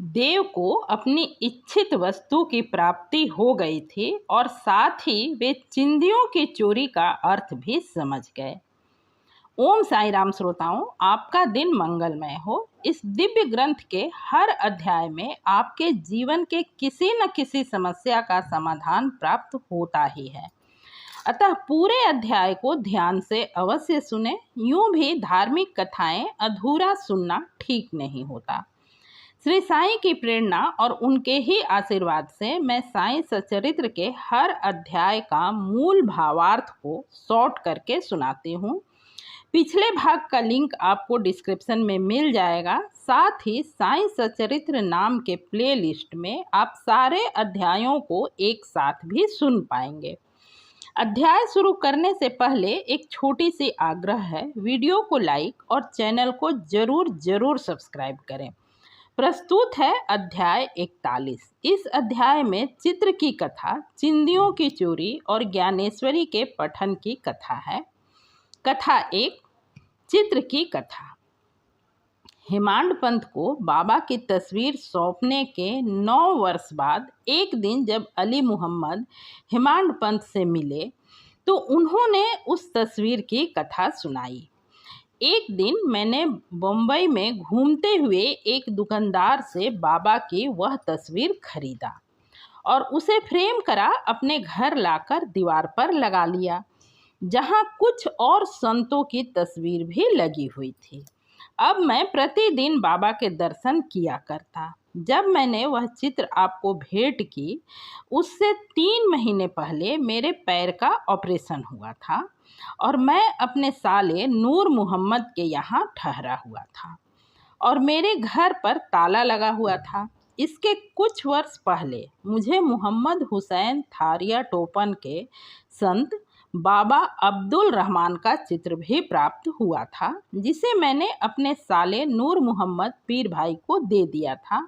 देव को अपनी इच्छित वस्तु की प्राप्ति हो गई थी और साथ ही वे चिंदियों की चोरी का अर्थ भी समझ गए। ओम साई राम श्रोताओं, आपका दिन मंगलमय हो। इस दिव्य ग्रंथ के हर अध्याय में आपके जीवन के किसी न किसी समस्या का समाधान प्राप्त होता ही है, अतः पूरे अध्याय को ध्यान से अवश्य सुने। यूं भी धार्मिक कथाएं अधूरा सुनना ठीक नहीं होता। श्री साईं की प्रेरणा और उनके ही आशीर्वाद से मैं साईं सचरित्र के हर अध्याय का मूल भावार्थ को शॉर्ट करके सुनाती हूँ। पिछले भाग का लिंक आपको डिस्क्रिप्शन में मिल जाएगा। साथ ही साईं सचरित्र नाम के प्लेलिस्ट में आप सारे अध्यायों को एक साथ भी सुन पाएंगे। अध्याय शुरू करने से पहले एक छोटी सी आग्रह है, वीडियो को लाइक और चैनल को जरूर सब्सक्राइब करें। प्रस्तुत है अध्याय 41। इस अध्याय में चित्र की कथा, चिंदियों की चोरी और ज्ञानेश्वरी के पठन की कथा है। कथा 1, चित्र की कथा। हेमांड पंत को बाबा की तस्वीर सौंपने के 9 वर्ष बाद एक दिन जब अली मुहम्मद हेमांड पंत से मिले तो उन्होंने उस तस्वीर की कथा सुनाई। एक दिन मैंने बम्बई में घूमते हुए एक दुकानदार से बाबा की वह तस्वीर खरीदा और उसे फ्रेम करा अपने घर लाकर दीवार पर लगा लिया, जहां कुछ और संतों की तस्वीर भी लगी हुई थी। अब मैं प्रतिदिन बाबा के दर्शन किया करता। जब मैंने वह चित्र आपको भेंट की, उससे 3 महीने पहले मेरे पैर का ऑपरेशन हुआ था और मैं अपने साले नूर मोहम्मद के यहाँ ठहरा हुआ था और मेरे घर पर ताला लगा हुआ था। इसके कुछ वर्ष पहले मुझे मोहम्मद हुसैन थारिया टोपन के संत बाबा अब्दुल रहमान का चित्र भी प्राप्त हुआ था, जिसे मैंने अपने साले नूर मोहम्मद पीर भाई को दे दिया था,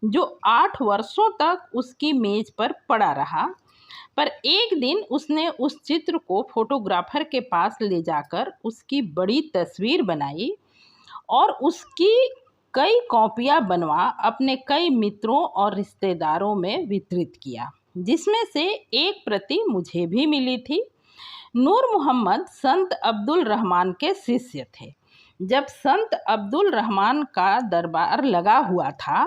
जो 8 वर्षों तक उसकी मेज पर पड़ा रहा। पर एक दिन उसने उस चित्र को फोटोग्राफर के पास ले जाकर उसकी बड़ी तस्वीर बनाई और उसकी कई कॉपियां बनवा अपने कई मित्रों और रिश्तेदारों में वितरित किया, जिसमें से एक प्रति मुझे भी मिली थी। नूर मोहम्मद संत अब्दुल रहमान के शिष्य थे। जब संत अब्दुल रहमान का दरबार लगा हुआ था,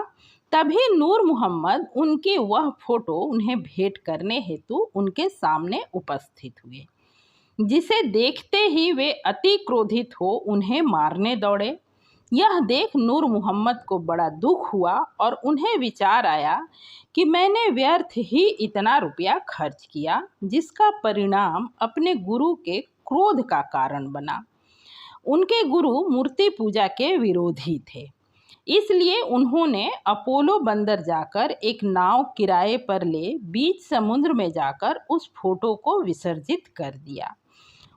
तभी नूर मोहम्मद उनकी वह फोटो उन्हें भेंट करने हेतु उनके सामने उपस्थित हुए, जिसे देखते ही वे अति क्रोधित हो उन्हें मारने दौड़े। यह देख नूर मोहम्मद को बड़ा दुख हुआ और उन्हें विचार आया कि मैंने व्यर्थ ही इतना रुपया खर्च किया, जिसका परिणाम अपने गुरु के क्रोध का कारण बना। उनके गुरु मूर्ति पूजा के विरोधी थे, इसलिए उन्होंने अपोलो बंदर जाकर एक नाव किराए पर ले बीच समुद्र में जाकर उस फोटो को विसर्जित कर दिया।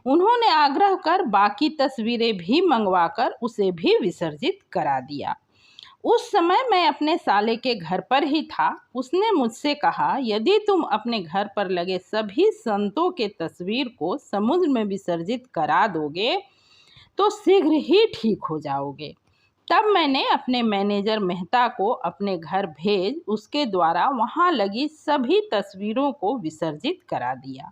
उन्होंने आग्रह कर बाकी तस्वीरें भी मंगवाकर उसे भी विसर्जित करा दिया। उस समय मैं अपने साले के घर पर ही था। उसने मुझसे कहा, यदि तुम अपने घर पर लगे सभी संतों के तस्वीर को समुद्र में विसर्जित करा दोगे तो शीघ्र ही ठीक हो जाओगे। तब मैंने अपने मैनेजर मेहता को अपने घर भेज उसके द्वारा वहां लगी सभी तस्वीरों को विसर्जित करा दिया।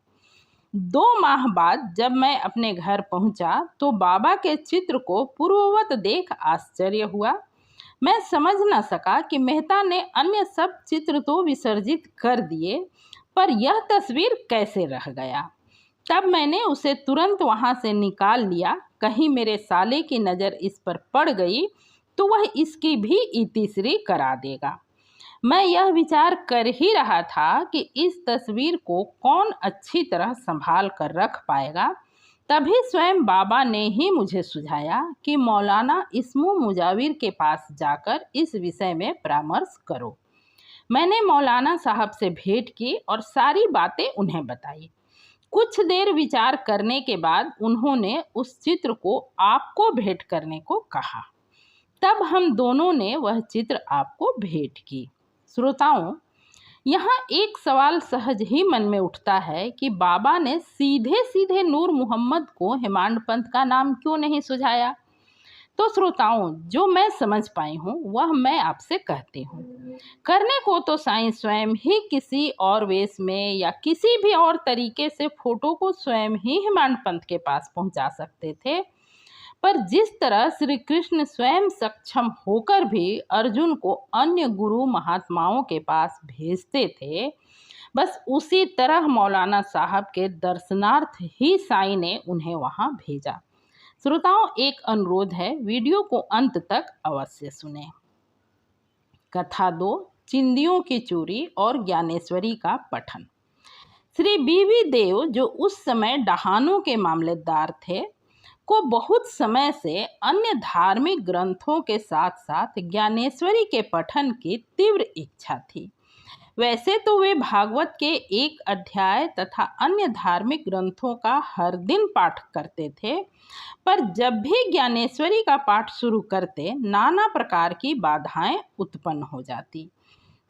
2 माह बाद जब मैं अपने घर पहुंचा तो बाबा के चित्र को पूर्ववत देख आश्चर्य हुआ। मैं समझ न सका कि मेहता ने अन्य सब चित्र तो विसर्जित कर दिए, पर यह तस्वीर कैसे रह गया। तब मैंने उसे तुरंत वहां से निकाल लिया। कहीं मेरे साले की नज़र इस पर पड़ गई तो वह इसकी भी इतिश्री करा देगा। मैं यह विचार कर ही रहा था कि इस तस्वीर को कौन अच्छी तरह संभाल कर रख पाएगा, तभी स्वयं बाबा ने ही मुझे सुझाया कि मौलाना इस्मू मुजाविर के पास जाकर इस विषय में परामर्श करो। मैंने मौलाना साहब से भेंट की और सारी बातें उन्हें बताई। कुछ देर विचार करने के बाद उन्होंने उस चित्र को आपको भेंट करने को कहा। तब हम दोनों ने वह चित्र आपको भेंट की। श्रोताओं, यहाँ एक सवाल सहज ही मन में उठता है कि बाबा ने सीधे सीधे नूर मोहम्मद को हेमांड पंत का नाम क्यों नहीं सुझाया। तो श्रोताओं, जो मैं समझ पाई हूँ वह मैं आपसे कहती हूँ। करने को तो साईं स्वयं ही किसी और वेश में या किसी भी और तरीके से फोटो को स्वयं ही हेमाड पंथ के पास पहुंचा सकते थे, पर जिस तरह श्री कृष्ण स्वयं सक्षम होकर भी अर्जुन को अन्य गुरु महात्माओं के पास भेजते थे, बस उसी तरह मौलाना साहब के दर्शनार्थ ही साईं ने उन्हें वहां भेजा। श्रोताओं, एक अनुरोध है, वीडियो को अंत तक अवश्य सुने। कथा 2, चिंदियों की चोरी और ज्ञानेश्वरी का पठन। श्री बीवी देव, जो उस समय डहानों के मामलेदार थे, को बहुत समय से अन्य धार्मिक ग्रंथों के साथ साथ ज्ञानेश्वरी के पठन की तीव्र इच्छा थी। वैसे तो वे भागवत के एक अध्याय तथा अन्य धार्मिक ग्रंथों का हर दिन पाठ करते थे, पर जब भी ज्ञानेश्वरी का पाठ शुरू करते नाना प्रकार की बाधाएं उत्पन्न हो जाती।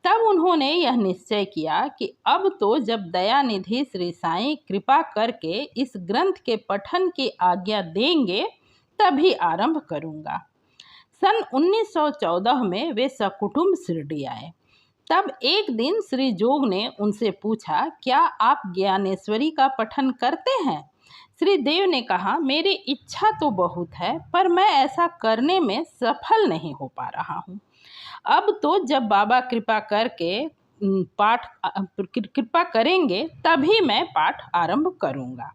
तब उन्होंने यह निश्चय किया कि अब तो जब दयानिधि श्री साईं कृपा करके इस ग्रंथ के पठन की आज्ञा देंगे तभी आरंभ करूंगा। सन 1914 में वे सकुटुंब शिरडी आए। तब एक दिन श्री जोग ने उनसे पूछा, क्या आप ज्ञानेश्वरी का पठन करते हैं? श्री देव ने कहा, मेरी इच्छा तो बहुत है, पर मैं ऐसा करने में सफल नहीं हो पा रहा हूँ। अब तो जब बाबा कृपा करेंगे तभी मैं पाठ आरंभ करूँगा।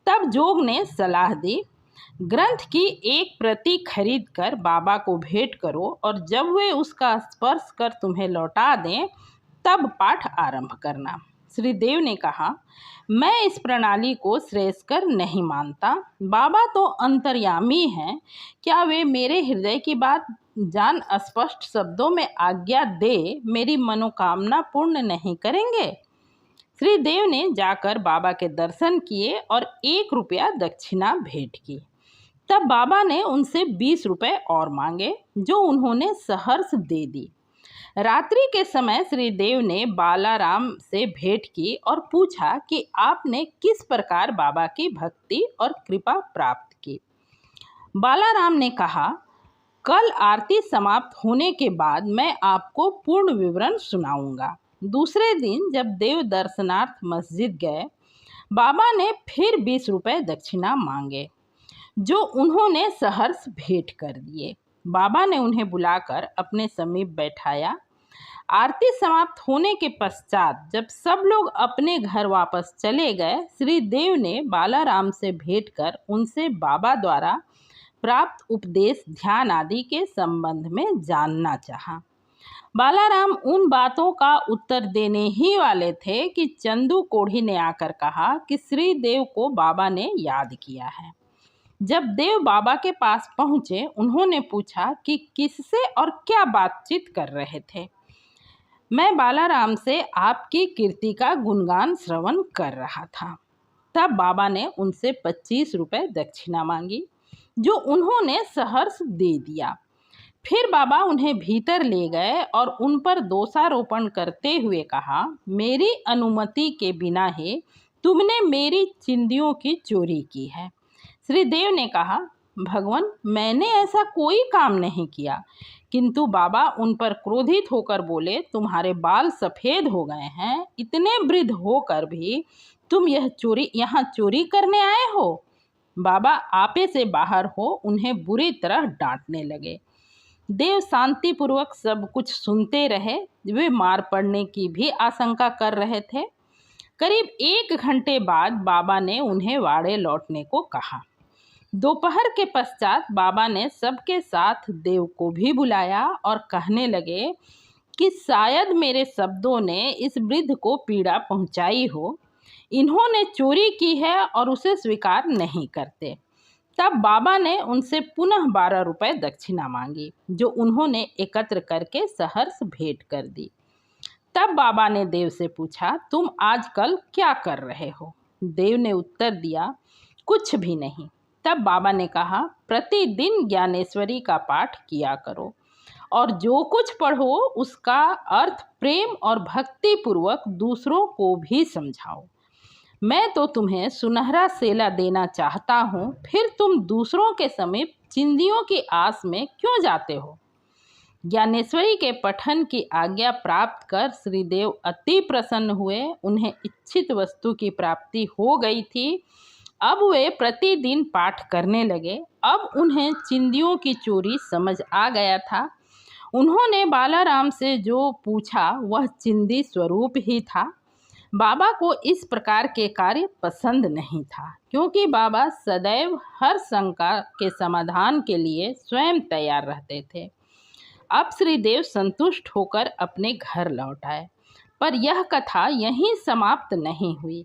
तब जोग ने सलाह दी, ग्रंथ की एक प्रति खरीद कर बाबा को भेंट करो और जब वे उसका स्पर्श कर तुम्हें लौटा दें तब पाठ आरंभ करना। श्री देव ने कहा, मैं इस प्रणाली को श्रेयस्कर नहीं मानता। बाबा तो अंतर्यामी हैं, क्या वे मेरे हृदय की बात जान स्पष्ट शब्दों में आज्ञा दे मेरी मनोकामना पूर्ण नहीं करेंगे? श्री देव ने जाकर बाबा के दर्शन किए और 1 रुपया दक्षिणा भेंट की। तब बाबा ने उनसे 20 रुपए और मांगे, जो उन्होंने सहर्ष दे दी। रात्रि के समय श्री देव ने बालाराम से भेंट की और पूछा कि आपने किस प्रकार बाबा की भक्ति और कृपा प्राप्त की। बालाराम ने कहा, कल आरती समाप्त होने के बाद मैं आपको पूर्ण विवरण सुनाऊंगा। दूसरे दिन जब देव दर्शनार्थ मस्जिद गए, बाबा ने फिर 20 रुपए दक्षिणा मांगे, जो उन्होंने सहर्ष भेंट कर दिए। बाबा ने उन्हें बुलाकर अपने समीप बैठाया। आरती समाप्त होने के पश्चात जब सब लोग अपने घर वापस चले गए, श्री देव ने बालाराम से भेंट कर उनसे बाबा द्वारा प्राप्त उपदेश, ध्यान आदि के संबंध में जानना चाहा। बालाराम उन बातों का उत्तर देने ही वाले थे कि चंदू कोढ़ी ने आकर कहा कि श्री देव को बाबा ने याद किया है। जब देव बाबा के पास पहुंचे, उन्होंने पूछा कि किससे और क्या बातचीत कर रहे थे। मैं बालाराम से आपकी कीर्ति का गुणगान श्रवण कर रहा था। तब बाबा ने उनसे 25 रुपए दक्षिणा मांगी, जो उन्होंने सहर्ष दे दिया। फिर बाबा उन्हें भीतर ले गए और उन पर दोषारोपण करते हुए कहा, मेरी अनुमति के बिना ही तुमने मेरी चिंदियों की चोरी की है। श्री देव ने कहा, भगवान, मैंने ऐसा कोई काम नहीं किया। किंतु बाबा उन पर क्रोधित होकर बोले, तुम्हारे बाल सफ़ेद हो गए हैं, इतने वृद्ध होकर भी तुम यहाँ चोरी करने आए हो। बाबा आपे से बाहर हो उन्हें बुरी तरह डांटने लगे। देव शांतिपूर्वक सब कुछ सुनते रहे। वे मार पड़ने की भी आशंका कर रहे थे। करीब 1 घंटे बाद बाबा ने उन्हें वाड़े लौटने को कहा। दोपहर के पश्चात बाबा ने सबके साथ देव को भी बुलाया और कहने लगे कि शायद मेरे शब्दों ने इस वृद्ध को पीड़ा पहुंचाई हो। इन्होंने चोरी की है और उसे स्वीकार नहीं करते। तब बाबा ने उनसे पुनः 12 रुपए दक्षिणा मांगी, जो उन्होंने एकत्र करके सहर्ष भेंट कर दी। तब बाबा ने देव से पूछा, तुम आजकल क्या कर रहे हो? देव ने उत्तर दिया, कुछ भी नहीं। तब बाबा ने कहा, प्रतिदिन ज्ञानेश्वरी का पाठ किया करो और जो कुछ पढ़ो उसका अर्थ प्रेम और भक्ति पूर्वक दूसरों को भी समझाओ। मैं तो तुम्हें सुनहरा सेला देना चाहता हूँ, फिर तुम दूसरों के समीप चिंदियों की आस में क्यों जाते हो? ज्ञानेश्वरी के पठन की आज्ञा प्राप्त कर श्रीदेव अति प्रसन्न हुए। उन्हें इच्छित वस्तु की प्राप्ति हो गई थी। अब वे प्रतिदिन पाठ करने लगे। अब उन्हें चिंदियों की चोरी समझ आ गया था। उन्होंने बालाराम से जो पूछा वह चिंदी स्वरूप ही था। बाबा को इस प्रकार के कार्य पसंद नहीं था, क्योंकि बाबा सदैव हर शंका के समाधान के लिए स्वयं तैयार रहते थे। अब श्रीदेव संतुष्ट होकर अपने घर लौट आए। पर यह कथा यहीं समाप्त नहीं हुई।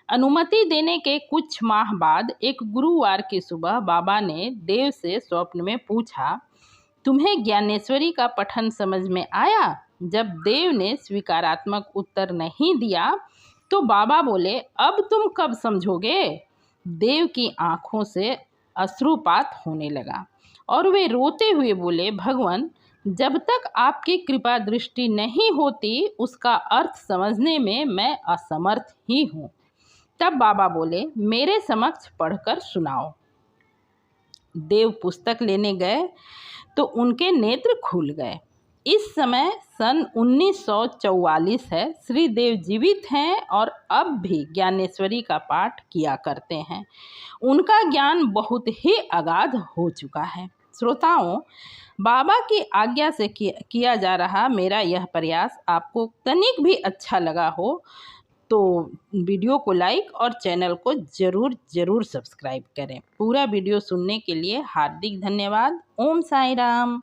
अनुमति देने के कुछ माह बाद एक गुरुवार की सुबह बाबा ने देव से स्वप्न में पूछा, तुम्हें ज्ञानेश्वरी का पठन समझ में आया? जब देव ने स्वीकारात्मक उत्तर नहीं दिया तो बाबा बोले, अब तुम कब समझोगे? देव की आंखों से अश्रुपात होने लगा और वे रोते हुए बोले, भगवान, जब तक आपकी कृपा दृष्टि नहीं होती उसका अर्थ समझने में मैं असमर्थ ही हूँ। तब बाबा बोले, मेरे समक्ष पढ़कर सुनाओ। देव पुस्तक लेने गए तो उनके नेत्र खुल गए। इस समय सन 1944 है। श्रीदेव जीवित हैं और अब भी ज्ञानेश्वरी का पाठ किया करते हैं। उनका ज्ञान बहुत ही अगाध हो चुका है। श्रोताओं, बाबा की आज्ञा से किया जा रहा मेरा यह प्रयास आपको तनिक भी अच्छा लगा हो तो वीडियो को लाइक और चैनल को ज़रूर सब्सक्राइब करें। पूरा वीडियो सुनने के लिए हार्दिक धन्यवाद। ओम साई राम।